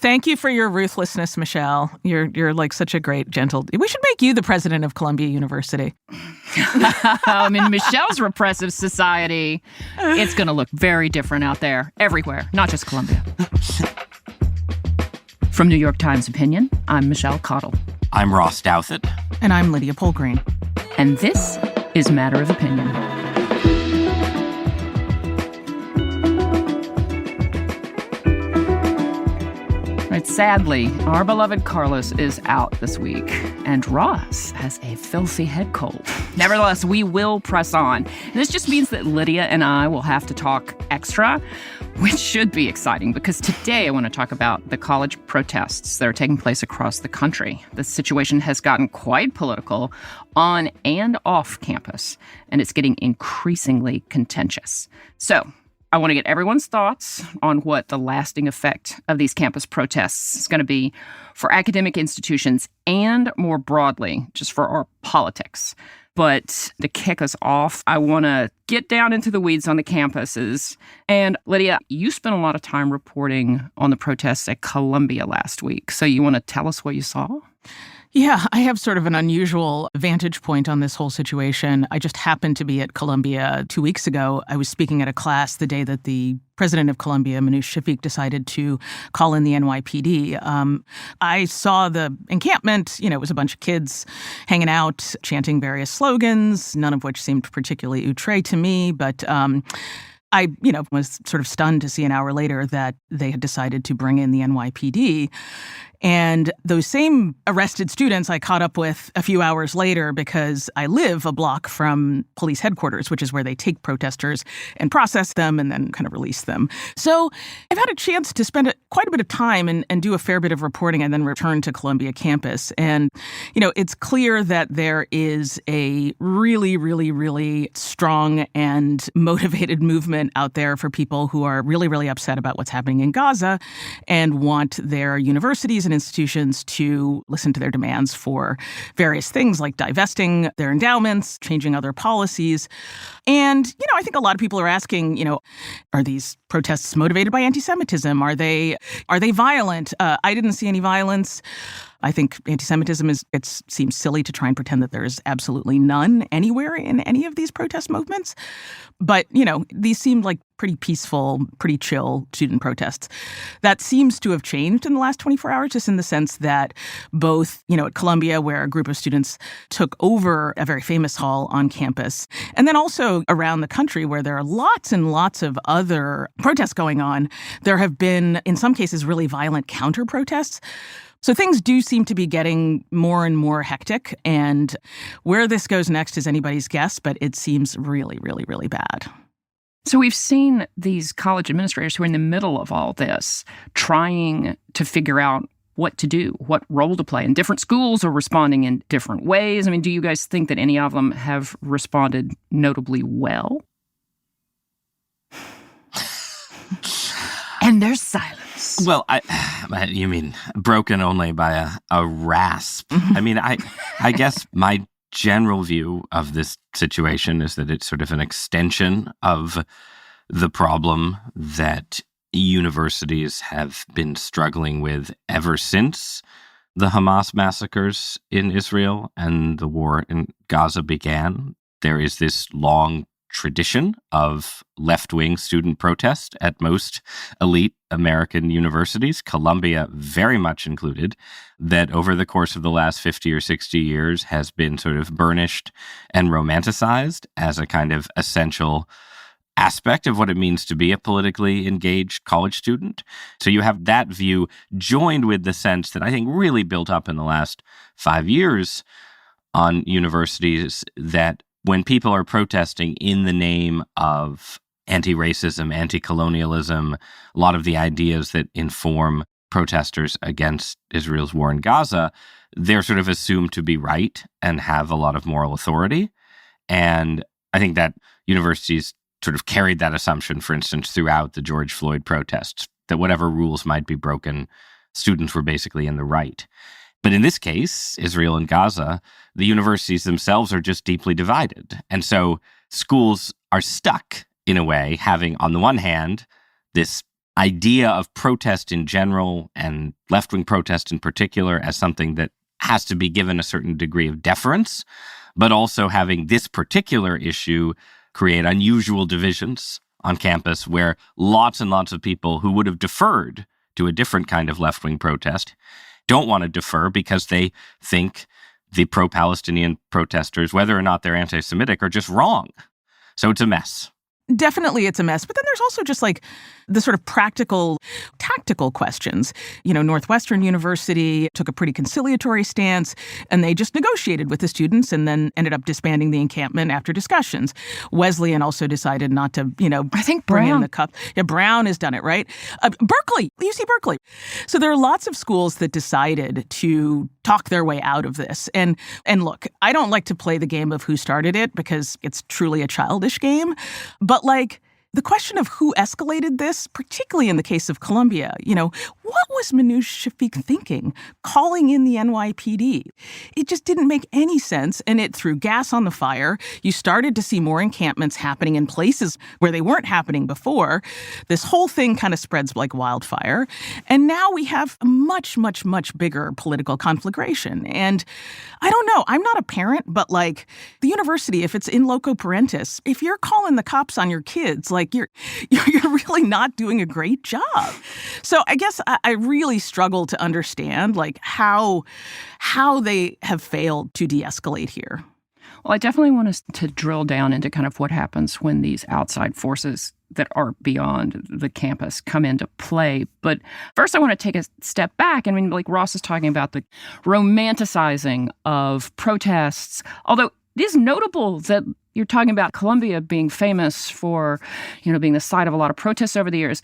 Thank you for your ruthlessness, Michelle. You're like such a great, gentle... We should make you the president of Columbia University. In Michelle's repressive society, it's going to look very different out there, everywhere, not just Columbia. From New York Times Opinion, I'm Michelle Cottle. I'm Ross Douthat. And I'm Lydia Polgreen. And this is Matter of Opinion. Right, sadly, our beloved Carlos is out this week, and Ross has a filthy head cold. Nevertheless, we will press on. And this just means that Lydia and I will have to talk extra, which should be exciting, because today I want to talk about the college protests that are taking place across the country. The situation has gotten quite political on and off campus, and it's getting increasingly contentious. So I want to get everyone's thoughts on what the lasting effect of these campus protests is going to be for academic institutions and more broadly, just for our politics. But to kick us off, I want to get down into the weeds on the campuses. And Lydia, you spent a lot of time reporting on the protests at Columbia last week. So you want to tell us what you saw? Yeah, I have sort of an unusual vantage point on this whole situation. I just happened to be at Columbia 2 weeks ago. I was speaking at a class the day that the president of Columbia, Manoush Shafik, decided to call in the NYPD. I saw the encampment. It was a bunch of kids hanging out, chanting various slogans, none of which seemed particularly outre to me, but I, was sort of stunned to see an hour later that they had decided to bring in the NYPD. And those same arrested students I caught up with a few hours later because I live a block from police headquarters, which is where they take protesters and process them and then kind of release them. So I've had a chance to spend quite a bit of time and do a fair bit of reporting and then return to Columbia campus. And, it's clear that there is a really, really, really strong and motivated movement out there for people who are really, really upset about what's happening in Gaza and want their universities and institutions to listen to their demands for various things like divesting their endowments, changing other policies. And, I think a lot of people are asking, are these protests motivated by anti-Semitism? Are they violent? I didn't see any violence. I think anti-Semitism it seems silly to try and pretend that there is absolutely none anywhere in any of these protest movements. But, these seemed like pretty peaceful, pretty chill student protests. That seems to have changed in the last 24 hours, just in the sense that both, at Columbia, where a group of students took over a very famous hall on campus, and then also around the country where there are lots and lots of other protests going on, there have been, in some cases, really violent counter-protests. So things do seem to be getting more and more hectic, and where this goes next is anybody's guess, but it seems really, really, really bad. So we've seen these college administrators who are in the middle of all this trying to figure out what to do, what role to play, and different schools are responding in different ways. Do you guys think that any of them have responded notably well? And there's silence. Well, you mean broken only by a rasp. I guess my general view of this situation is that it's sort of an extension of the problem that universities have been struggling with ever since the Hamas massacres in Israel and the war in Gaza began. There is this long tradition of left-wing student protest at most elite American universities, Columbia very much included, that over the course of the last 50 or 60 years has been sort of burnished and romanticized as a kind of essential aspect of what it means to be a politically engaged college student. So you have that view joined with the sense that I think really built up in the last 5 years on universities that when people are protesting in the name of anti-racism, anti-colonialism, a lot of the ideas that inform protesters against Israel's war in Gaza, they're sort of assumed to be right and have a lot of moral authority. And I think that universities sort of carried that assumption, for instance, throughout the George Floyd protests, that whatever rules might be broken, students were basically in the right. But in this case, Israel and Gaza, the universities themselves are just deeply divided. And so schools are stuck, in a way, having, on the one hand, this idea of protest in general and left-wing protest in particular as something that has to be given a certain degree of deference, but also having this particular issue create unusual divisions on campus where lots and lots of people who would have deferred to a different kind of left-wing protest don't want to defer because they think the pro-Palestinian protesters, whether or not they're anti-Semitic, are just wrong. So it's a mess. Definitely it's a mess. But then there's also just like the sort of practical, tactical questions. Northwestern University took a pretty conciliatory stance, and they just negotiated with the students and then ended up disbanding the encampment after discussions. Wesleyan also decided not to, I think bring in Brown. the cup. Yeah, Brown has done it, right? Berkeley, UC Berkeley. So there are lots of schools that decided to talk their way out of this. And look, I don't like to play the game of who started it because it's truly a childish game. But the question of who escalated this, particularly in the case of Columbia, what was Manoush Shafiq thinking, calling in the NYPD? It just didn't make any sense, and it threw gas on the fire. You started to see more encampments happening in places where they weren't happening before. This whole thing kind of spreads like wildfire. And now we have a much, much, much bigger political conflagration. And I don't know, I'm not a parent, but the university, if it's in loco parentis, if you're calling the cops on your kids, you're really not doing a great job. So I guess I really struggle to understand how they have failed to de-escalate here. Well, I definitely want us to drill down into kind of what happens when these outside forces that are beyond the campus come into play. But first, I want to take a step back. Like Ross is talking about the romanticizing of protests, although it is notable that you're talking about Columbia being famous for, being the site of a lot of protests over the years.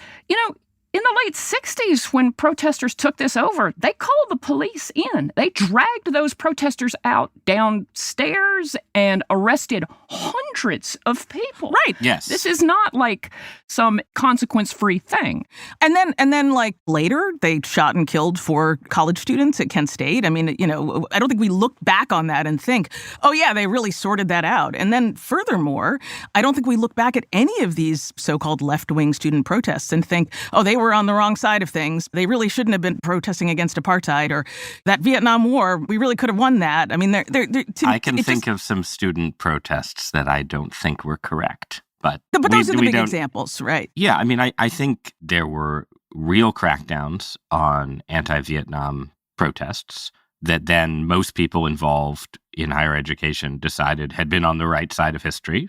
In the late 60s, when protesters took this over, they called the police in. They dragged those protesters out downstairs and arrested hundreds of people. Right. Yes. This is not like some consequence-free thing. And then later, they shot and killed 4 college students at Kent State. I don't think we look back on that and think, oh yeah, they really sorted that out. And then furthermore, I don't think we look back at any of these so-called left-wing student protests and think, oh, they were on the wrong side of things. They really shouldn't have been protesting against apartheid, or that Vietnam War, we really could have won that. I can think of some student protests that I don't think were correct. But those are the big examples, right? Yeah, I think there were real crackdowns on anti-Vietnam protests that then most people involved in higher education decided had been on the right side of history.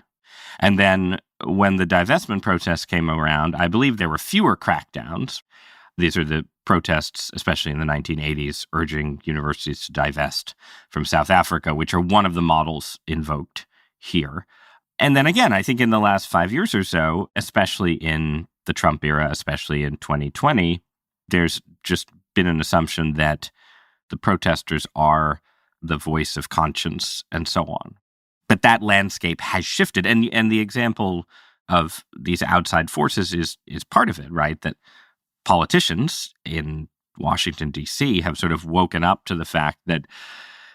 And then when the divestment protests came around, I believe there were fewer crackdowns. These are the protests, especially in the 1980s, urging universities to divest from South Africa, which are one of the models invoked here. And then again, I think in the last 5 years or so, especially in the Trump era, especially in 2020, there's just been an assumption that the protesters are the voice of conscience and so on. But that landscape has shifted. And the example of these outside forces is part of it, right? That politicians in Washington, D.C. have sort of woken up to the fact that,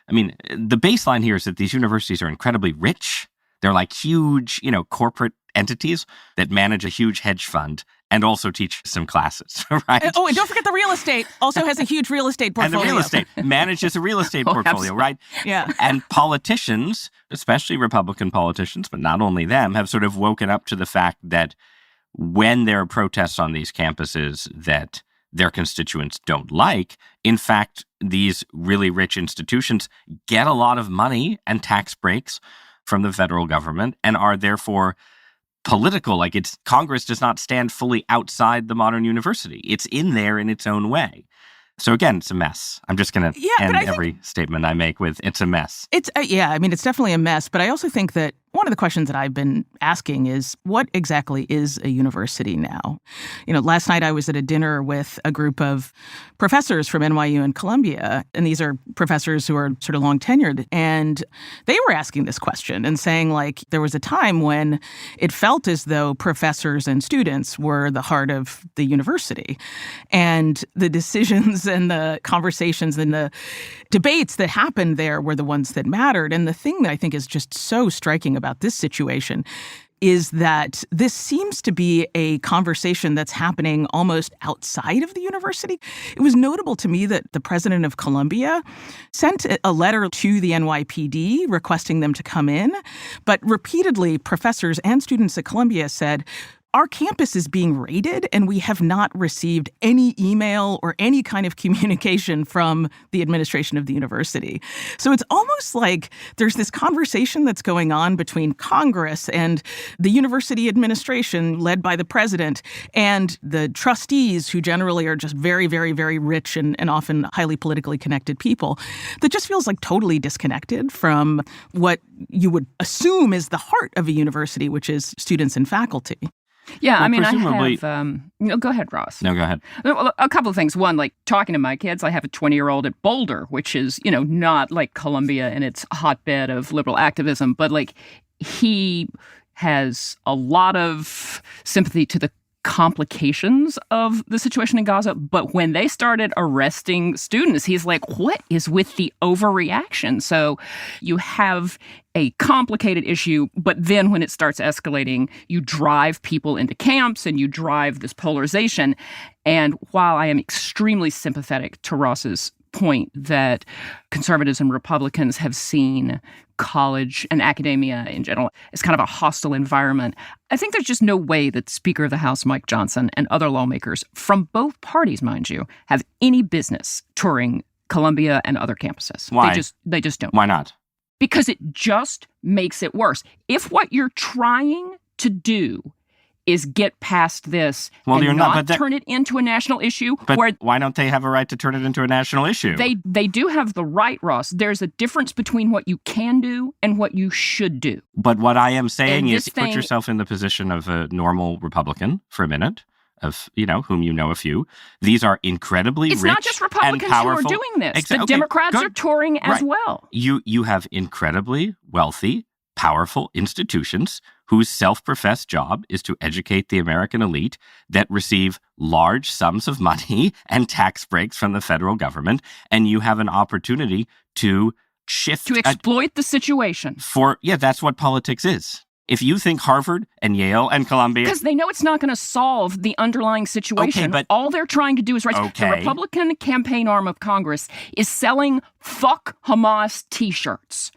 the baseline here is that these universities are incredibly rich. They're like huge, corporate entities that manage a huge hedge fund and also teach some classes, right? And don't forget the real estate also has a huge real estate portfolio. And the real estate manages a real estate portfolio, absolutely. right? Yeah. And politicians, especially Republican politicians, but not only them, have sort of woken up to the fact that when there are protests on these campuses that their constituents don't like, in fact, these really rich institutions get a lot of money and tax breaks from the federal government and are therefore political. Congress does not stand fully outside the modern university. It's in there in its own way. So again, it's a mess. I'm just going to end every statement I make with, it's a mess. It's definitely a mess. But I also think that one of the questions that I've been asking is, what exactly is a university now? Last night I was at a dinner with a group of professors from NYU and Columbia, and these are professors who are sort of long tenured, and they were asking this question and saying, there was a time when it felt as though professors and students were the heart of the university, and the decisions and the conversations and the debates that happened there were the ones that mattered. And the thing that I think is just so striking about this situation is that this seems to be a conversation that's happening almost outside of the university. It was notable to me that the president of Columbia sent a letter to the NYPD requesting them to come in, but repeatedly professors and students at Columbia said, our campus is being raided, and we have not received any email or any kind of communication from the administration of the university. So it's almost like there's this conversation that's going on between Congress and the university administration led by the president and the trustees, who generally are just very, very, very rich and often highly politically connected people, that just feels like totally disconnected from what you would assume is the heart of a university, which is students and faculty. Yeah, Well, I mean, presumably- I have... no, go ahead, Ross. No, go ahead. Well, a couple of things. One, like talking to my kids, I have a 20-year-old at Boulder, which is, not like Columbia in its hotbed of liberal activism, but like he has a lot of sympathy to the complications of the situation in Gaza. But when they started arresting students, he's like, what is with the overreaction? So you have a complicated issue, but then when it starts escalating, you drive people into camps and you drive this polarization. And while I am extremely sympathetic to Ross's point that conservatives and Republicans have seen college and academia in general as kind of a hostile environment, I think there's just no way that Speaker of the House Mike Johnson and other lawmakers from both parties, mind you, have any business touring Columbia and other campuses. Why? They just don't. Why not? Because it just makes it worse. If what you're trying to do is get past this Well, and you're not, but turn it into a national issue, But where why don't they have a right to turn it into a national issue? they do have the right, Ross. There's a difference between what you can do and what you should do. But what I am saying And is this put thing- yourself in the position of a normal Republican for a minute, of, whom you know a few. These are incredibly It's rich not just and Republicans who are powerful. doing this. Okay, The Democrats good. are touring as Right. well. You have incredibly wealthy, powerful institutions whose self-professed job is to educate the American elite that receive large sums of money and tax breaks from the federal government, and you have an opportunity to shift To exploit the situation. that's what politics is. If you think Harvard and Yale and Columbia... Because they know it's not going to solve the underlying situation. Okay, but- all they're trying to do is The Republican campaign arm of Congress is selling "fuck Hamas" T-shirts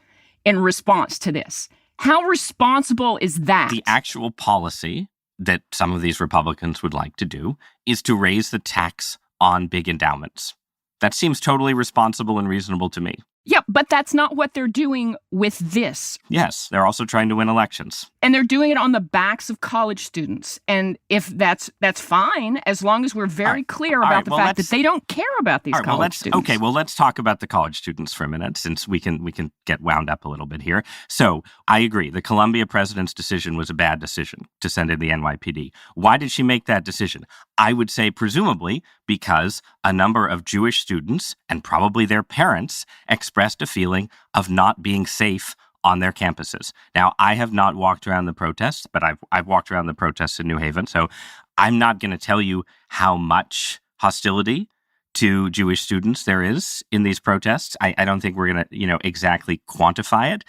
in response to this. How responsible is that? The actual policy that some of these Republicans would like to do is to raise the tax on big endowments. That seems totally responsible and reasonable to me. Yeah, but that's not what they're doing with this. Yes, they're also trying to win elections. And they're doing it on the backs of college students. And if that's fine, as long as we're very clear about the fact that they don't care about these college students. Okay, well, let's talk about the college students for a minute, since we can get wound up a little bit here. So I agree. The Columbia president's decision was a bad decision to send in the NYPD. Why did she make that decision? I would say presumably because a number of Jewish students and probably their parents expressed a feeling of not being safe on their campuses. Now, I have not walked around the protests, but I've walked around the protests in New Haven, so I'm not going to tell you how much hostility to Jewish students there is in these protests. I don't think we're going to, exactly quantify it.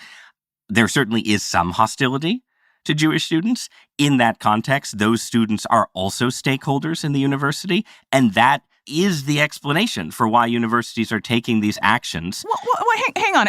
There certainly is some hostility to Jewish students. In that context, those students are also stakeholders in the university, and that is the explanation for why universities are taking these actions. Well,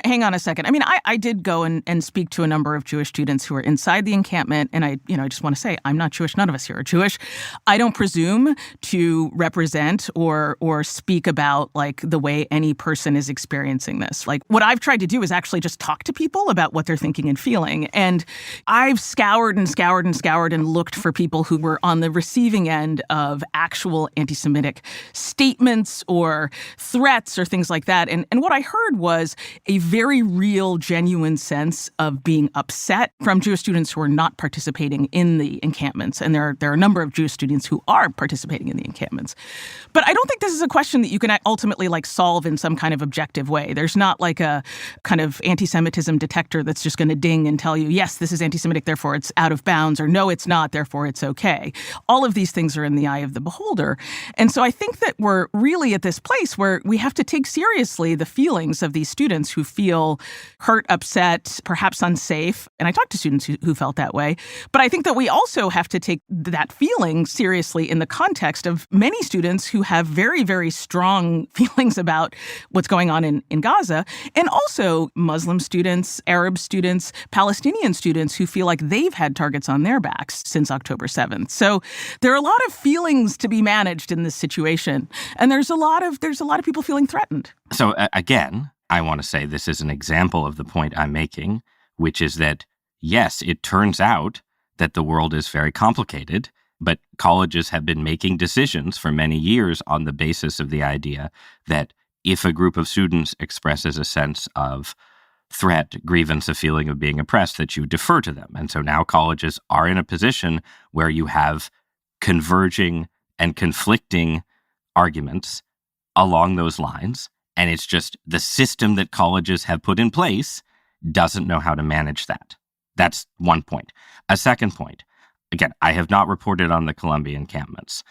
hang on a second. I mean, I did go and speak to a number of Jewish students who are inside the encampment, and I just want to say, I'm not Jewish. None of us here are Jewish. I don't presume to represent or speak about like the way any person is experiencing this. Like, what I've tried to do is actually just talk to people about what they're thinking and feeling. And I've scoured and looked for people who were on the receiving end of actual anti-Semitic statements or threats or things like that. And what I heard was a very real, genuine sense of being upset from Jewish students who are not participating in the encampments. And there are a number of Jewish students who are participating in the encampments. But I don't think this is a question that you can ultimately solve in some kind of objective way. There's not like a kind of anti-Semitism detector that's just going to ding and tell you, yes, this is anti-Semitic, therefore it's out of bounds, or no, it's not, therefore it's okay. All of these things are in the eye of the beholder. And so I think that that we're really at this place where we have to take seriously the feelings of these students who feel hurt, upset, perhaps unsafe. And I talked to students who felt that way. But I think that we also have to take that feeling seriously in the context of many students who have very, very strong feelings about what's going on in Gaza, and also Muslim students, Arab students, Palestinian students who feel like they've had targets on their backs since October 7th. So there are a lot of feelings to be managed in this situation, and there's a lot of people feeling threatened. So again, I want to say this is an example of the point I'm making, which is that, yes, it turns out that the world is very complicated, but colleges have been making decisions for many years on the basis of the idea that if a group of students expresses a sense of threat, grievance, a feeling of being oppressed, that you defer to them. And so now colleges are in a position where you have converging and conflicting arguments along those lines. And it's just the system that colleges have put in place doesn't know how to manage that. That's one point. A second point, again, I have not reported on the Columbia encampments.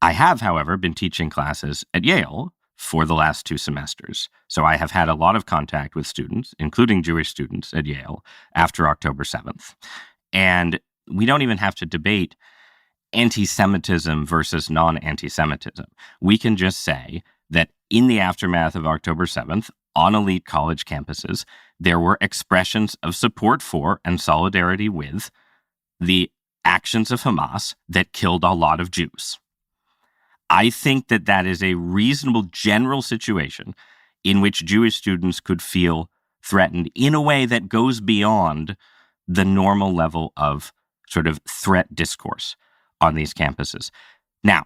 I have, however, been teaching classes at Yale for the last 2 semesters. So I have had a lot of contact with students, including Jewish students at Yale, after October 7th. And we don't even have to debate anti-Semitism versus non-anti-Semitism. We can just say that in the aftermath of October 7th, on elite college campuses, there were expressions of support for and solidarity with the actions of Hamas that killed a lot of Jews. I think that that is a reasonable general situation in which Jewish students could feel threatened in a way that goes beyond the normal level of sort of threat discourse on these campuses. Now,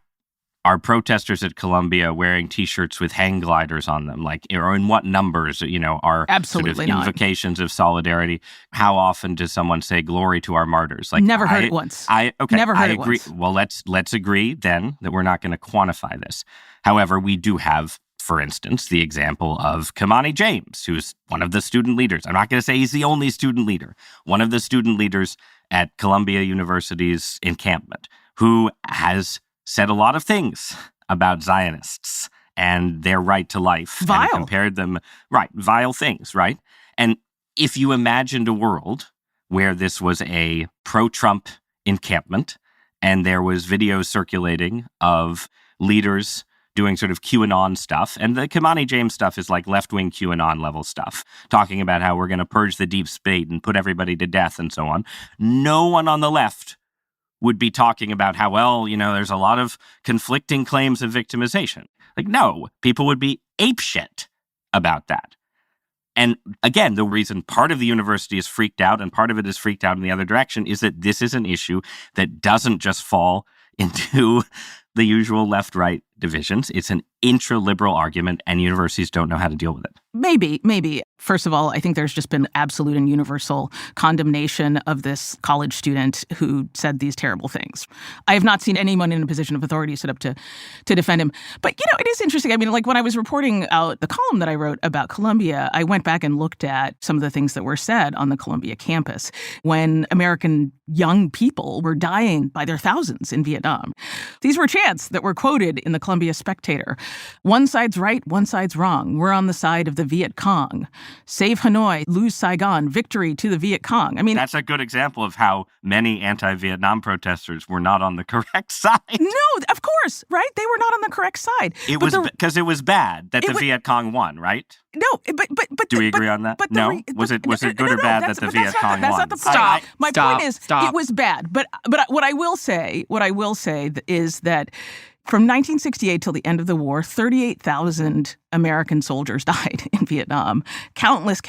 are protesters at Columbia wearing T-shirts with hang gliders on them? Like, or in what numbers, are Absolutely sort of not. invocations of solidarity? How often does someone say "Glory to our martyrs"? Like, Never heard it once. Never heard I it agree. once. Well, let's agree then that we're not going to quantify this. However, we do have, for instance, the example of Kamani James, who's one of the student leaders. I'm not going to say he's the only student leader. One of the student leaders at Columbia University's encampment, who has said a lot of things about Zionists and their right to life. Vile. And compared them, vile things, right? And if you imagined a world where this was a pro-Trump encampment and there was videos circulating of leaders doing sort of QAnon stuff, and the Kamani James stuff is like left-wing QAnon level stuff, talking about how we're going to purge the deep state and put everybody to death and so on. No one on the left would be talking about how, there's a lot of conflicting claims of victimization. Like, no, people would be apeshit about that. And again, the reason part of the university is freaked out and part of it is freaked out in the other direction is that this is an issue that doesn't just fall into the usual left-right divisions. It's an intra-liberal argument, and universities don't know how to deal with it. Maybe. First of all, I think there's just been absolute and universal condemnation of this college student who said these terrible things. I have not seen anyone in a position of authority sit up to defend him. But, it is interesting. I mean, like when I was reporting out the column that I wrote about Columbia, I went back and looked at some of the things that were said on the Columbia campus when American young people were dying by their thousands in Vietnam. These were chants that were quoted in the Columbia Spectator. One side's right, one side's wrong. We're on the side of the Viet Cong. Save Hanoi, lose Saigon, victory to the Viet Cong. I mean, that's a good example of how many anti-Vietnam protesters were not on the correct side. No, of course, right? They were not on the correct side. It was because it was bad that the Viet Cong won, right? No, but do we agree on that? No, was it good or bad that the Viet Cong won? That's not the point. My point is, stop. It was bad. But what I will say is that from 1968 till the end of the war, 38,000 American soldiers died in Vietnam. Countless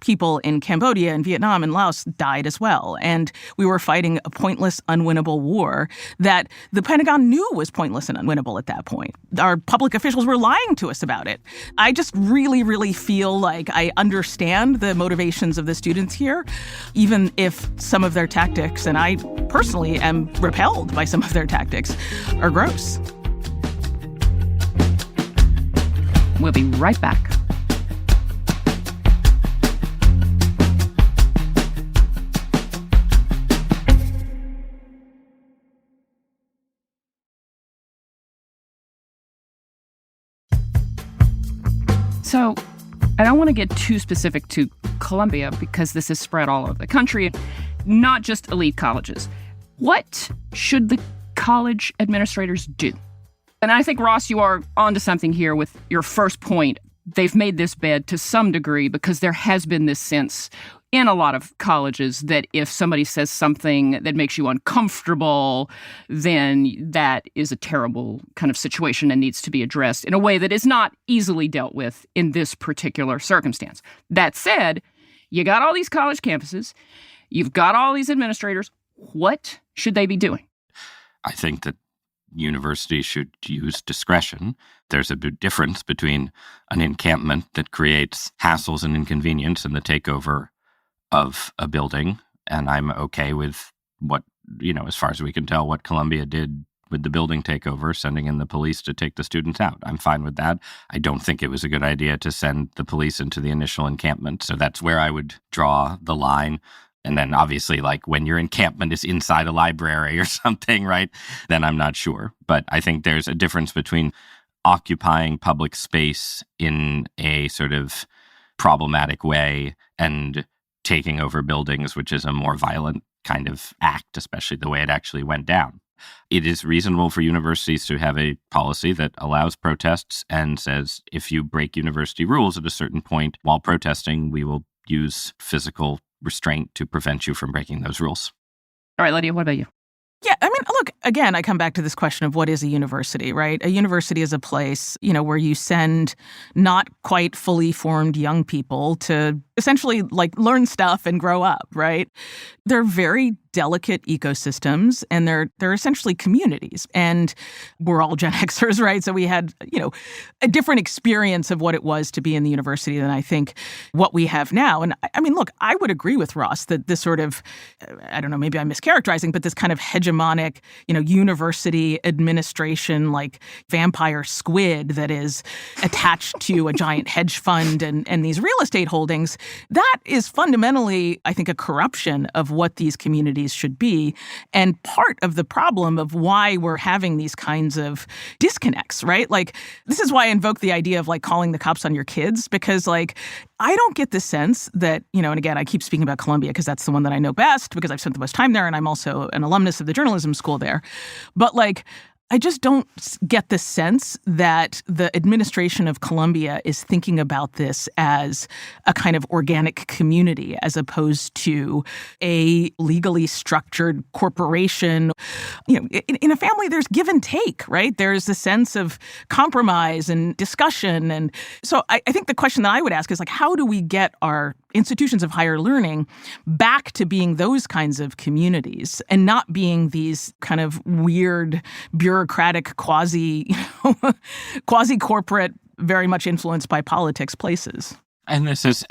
people in Cambodia and Vietnam and Laos died as well. And we were fighting a pointless, unwinnable war that the Pentagon knew was pointless and unwinnable at that point. Our public officials were lying to us about it. I just really, really feel like I understand the motivations of the students here, even if some of their tactics, and I personally am repelled by some of their tactics, are gross. We'll be right back. So I don't want to get too specific to Columbia because this is spread all over the country, not just elite colleges. What should the college administrators do? And I think, Ross, you are onto something here with your first point. They've made this bed to some degree because there has been this sense in a lot of colleges that if somebody says something that makes you uncomfortable, then that is a terrible kind of situation and needs to be addressed in a way that is not easily dealt with in this particular circumstance. That said, you got all these college campuses, you've got all these administrators. What should they be doing? I think that universities should use discretion. There's a big difference between an encampment that creates hassles and inconvenience and the takeover of a building. And I'm okay with what, as far as we can tell, what Columbia did with the building takeover, sending in the police to take the students out. I'm fine with that. I don't think it was a good idea to send the police into the initial encampment. So that's where I would draw the line. And then obviously, like when your encampment is inside a library or something, right, then I'm not sure. But I think there's a difference between occupying public space in a sort of problematic way and taking over buildings, which is a more violent kind of act, especially the way it actually went down. It is reasonable for universities to have a policy that allows protests and says, if you break university rules at a certain point while protesting, we will use physical restraint to prevent you from breaking those rules. All right, Lydia, what about you? Yeah, I mean, look, again, I come back to this question of what is a university, right? A university is a place, where you send not quite fully formed young people to essentially learn stuff and grow up, right? They're very delicate ecosystems and they're essentially communities. And we're all Gen Xers, right? So we had, a different experience of what it was to be in the university than I think what we have now. And I mean, look, I would agree with Ross that this sort of, I don't know, maybe I'm mischaracterizing, but this kind of hegemonic, university administration, like vampire squid that is attached to a giant hedge fund and these real estate holdings, that is fundamentally, I think, a corruption of what these communities should be, and part of the problem of why we're having these kinds of disconnects, right? Like, this is why I invoke the idea of calling the cops on your kids, because I don't get the sense that, and again, I keep speaking about Columbia because that's the one that I know best because I've spent the most time there and I'm also an alumnus of the journalism school there. But I just don't get the sense that the administration of Columbia is thinking about this as a kind of organic community as opposed to a legally structured corporation. In a family, there's give and take, right? There's a sense of compromise and discussion. And so I think the question that I would ask is how do we get our institutions of higher learning back to being those kinds of communities and not being these kind of weird bureaucratic quasi-corporate, very much influenced by politics places. And this is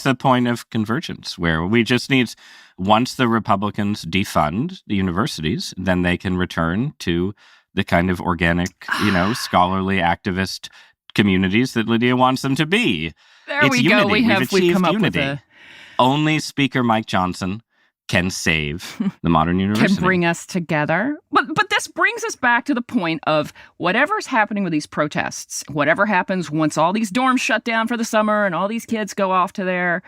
the point of convergence, where we just need, once the Republicans defund the universities, then they can return to the kind of organic, scholarly activist communities that Lydia wants them to be. There it's we unity. go. We've come unity. up with Only Speaker Mike Johnson can save the modern university. Can bring us together. But this brings us back to the point of whatever's happening with these protests, whatever happens once all these dorms shut down for the summer and all these kids go off to their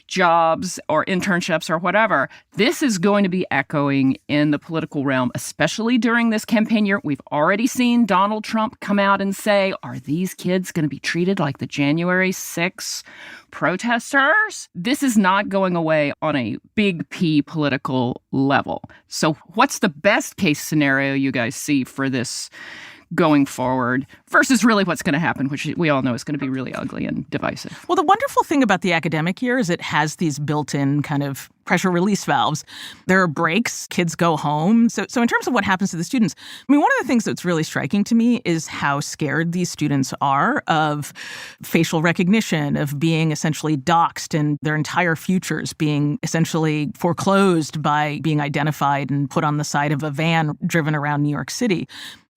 jobs or internships or whatever, this is going to be echoing in the political realm, especially during this campaign year. We've already seen Donald Trump come out and say, are these kids going to be treated like the January 6th protesters? This is not going away on a big P political level. So what's the best case scenario you guys see for this going forward versus really what's going to happen, which we all know is going to be really ugly and divisive? Well, the wonderful thing about the academic year is it has these built-in kind of pressure release valves. There are breaks, kids go home. So in terms of what happens to the students, I mean, one of the things that's really striking to me is how scared these students are of facial recognition, of being essentially doxxed and their entire futures being essentially foreclosed by being identified and put on the side of a van driven around New York City.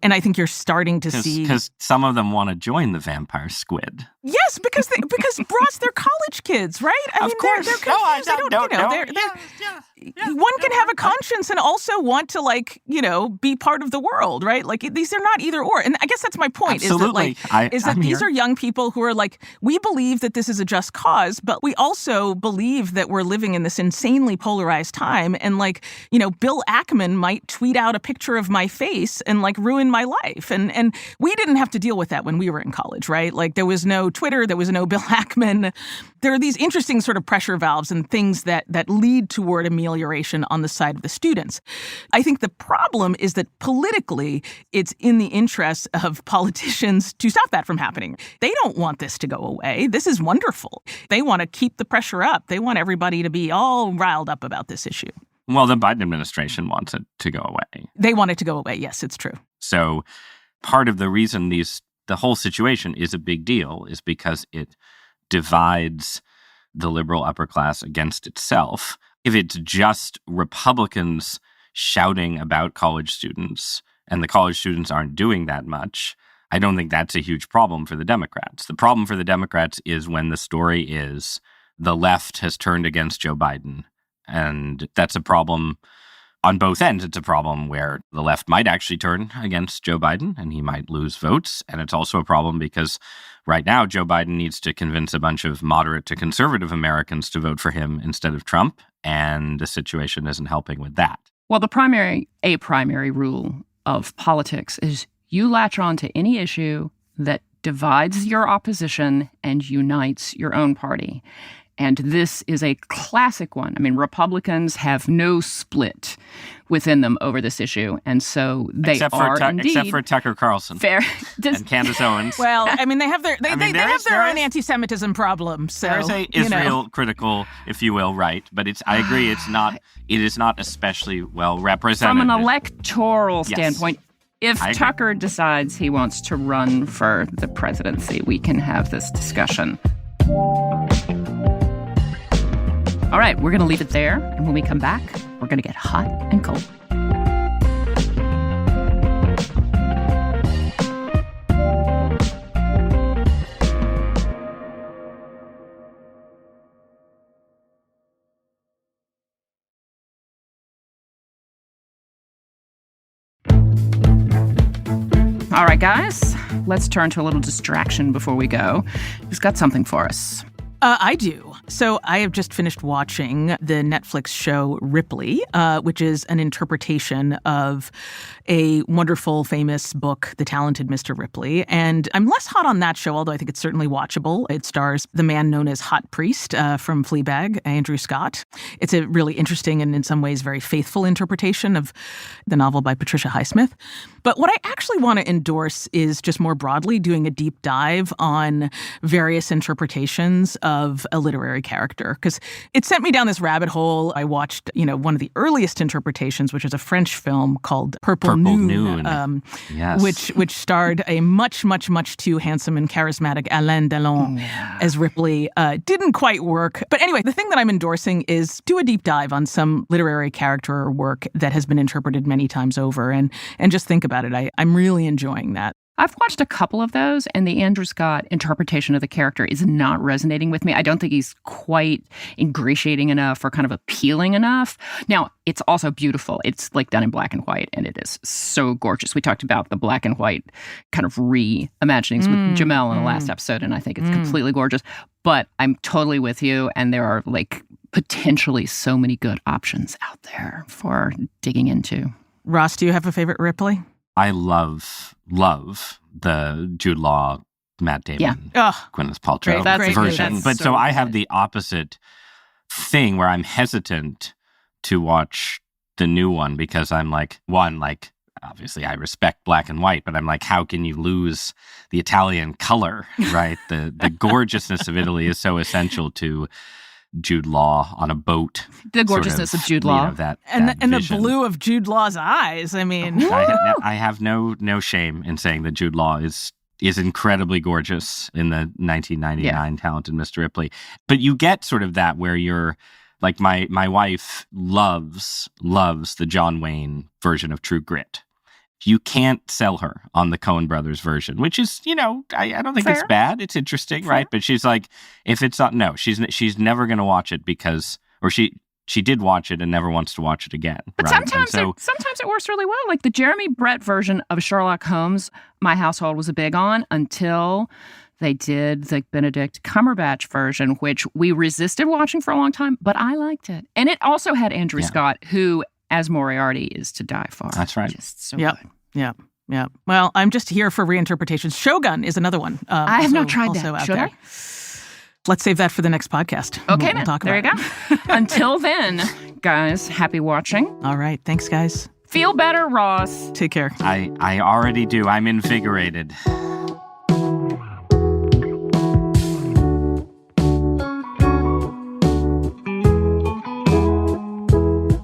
And I think you're starting to see... Because some of them want to join the vampire squid. Yes, because Ross, they're college kids, right? I mean, of course. They're confused. one can have a conscience and also want to, like, you know, be part of the world, right? Like, these are not either or. And I guess that's my point. Absolutely. Is that these are young people who are like, we believe that this is a just cause, but we also believe that we're living in this insanely polarized time. And, like, you know, Bill Ackman might tweet out a picture of my face and, like, ruin my life. And we didn't have to deal with that when we were in college, right? Like, there was no Twitter, there was no Bill Ackman. There are these interesting sort of pressure valves and things that lead toward amelioration on the side of the students. I think the problem is that politically, it's in the interest of politicians to stop that from happening. They don't want this to go away. This is wonderful. They want to keep the pressure up. They want everybody to be all riled up about this issue. Well, the Biden administration wants it to go away. They want it to go away. Yes, it's true. So part of the reason the whole situation is a big deal is because it divides the liberal upper class against itself. If it's just Republicans shouting about college students and the college students aren't doing that much, I don't think that's a huge problem for the Democrats. The problem for the Democrats is when the story is the left has turned against Joe Biden. And that's a problem on both ends. It's a problem where the left might actually turn against Joe Biden and he might lose votes. And it's also a problem because right now Joe Biden needs to convince a bunch of moderate to conservative Americans to vote for him instead of Trump. And the situation isn't helping with that. Well, a primary rule of politics is you latch on to any issue that divides your opposition and unites your own party. And this is a classic one. I mean, Republicans have no split within them over this issue. And so they except for Tucker Carlson. Fair. And Candace Owens. Well, I mean, they have their own anti-Semitism problems. So, there is a Israel critical, if you will, right. But I agree, it is not especially well represented. From an electoral standpoint, if Tucker decides he wants to run for the presidency, we can have this discussion. All right, we're going to leave it there. And when we come back, we're going to get hot and cold. All right, guys, let's turn to a little distraction before we go. Who's got something for us? I do. So I have just finished watching the Netflix show Ripley, which is an interpretation of a wonderful, famous book, The Talented Mr. Ripley. And I'm less hot on that show, although I think it's certainly watchable. It stars the man known as Hot Priest from Fleabag, Andrew Scott. It's a really interesting and in some ways very faithful interpretation of the novel by Patricia Highsmith. But what I actually want to endorse is just more broadly doing a deep dive on various interpretations of a literary character, because it sent me down this rabbit hole. I watched, one of the earliest interpretations, which is a French film called Purple Noon. Yes. which starred a much, much, much too handsome and charismatic Alain Delon as Ripley. Didn't quite work. But anyway, the thing that I'm endorsing is do a deep dive on some literary character or work that has been interpreted many times over and just think about it. I'm really enjoying that. I've watched a couple of those, and the Andrew Scott interpretation of the character is not resonating with me. I don't think he's quite ingratiating enough or kind of appealing enough. Now, it's also beautiful. It's like done in black and white, and it is so gorgeous. We talked about the black and white kind of reimaginings with Jamel in the last episode, and I think it's completely gorgeous. But I'm totally with you, and there are potentially so many good options out there for digging into. Ross, do you have a favorite Ripley? I love the Jude Law, Matt Damon, Gwyneth Paltrow version. But so I have the opposite thing where I'm hesitant to watch the new one because I'm obviously I respect black and white, but I'm like, how can you lose the Italian color, right? The gorgeousness of Italy is so essential to Jude Law on a boat. The gorgeousness of Jude Law. And the blue of Jude Law's eyes. I mean, I have no shame in saying that Jude Law is incredibly gorgeous in the 1999 Talented Mr. Ripley. But you get sort of that where you're like, my wife loves the John Wayne version of True Grit. You can't sell her on the Coen Brothers version, which is, I don't think it's bad. It's interesting, right? But she's like, if it's not, no, she's never going to watch it because, or she she did watch it and never wants to watch it again. But right? sometimes it works really well. Like the Jeremy Brett version of Sherlock Holmes, my household was big on until they did the Benedict Cumberbatch version, which we resisted watching for a long time, but I liked it. And it also had Andrew Scott, who, as Moriarty, is to die for. That's right. Just so good. Yeah. Well, I'm just here for reinterpretations. Shogun is another one. I have not tried that. Should I? Let's save that for the next podcast. Okay, we'll talk there about you go. Until then, guys, happy watching. All right. Thanks, guys. Feel better, Ross. Take care. I already do. I'm invigorated.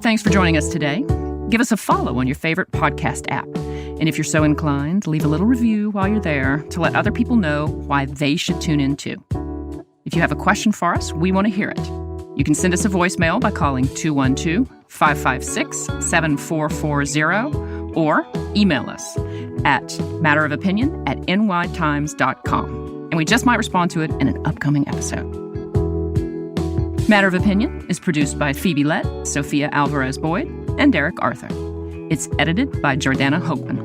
Thanks for joining us today. Give us a follow on your favorite podcast app. And if you're so inclined, leave a little review while you're there to let other people know why they should tune in too. If you have a question for us, we want to hear it. You can send us a voicemail by calling 212-556-7440 or email us at matterofopinion@nytimes.com. And we just might respond to it in an upcoming episode. Matter of Opinion is produced by Phoebe Lett, Sophia Alvarez-Boyd, and Derek Arthur. It's edited by Jordana Hochman.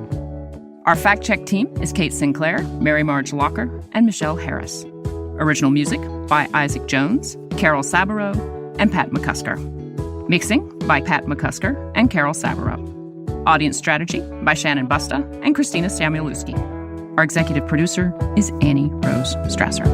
Our fact-check team is Kate Sinclair, Mary Marge Locker, and Michelle Harris. Original music by Isaac Jones, Carol Sabaro, and Pat McCusker. Mixing by Pat McCusker and Carol Sabaro. Audience strategy by Shannon Busta and Christina Samuelewski. Our executive producer is Annie Rose Strasser.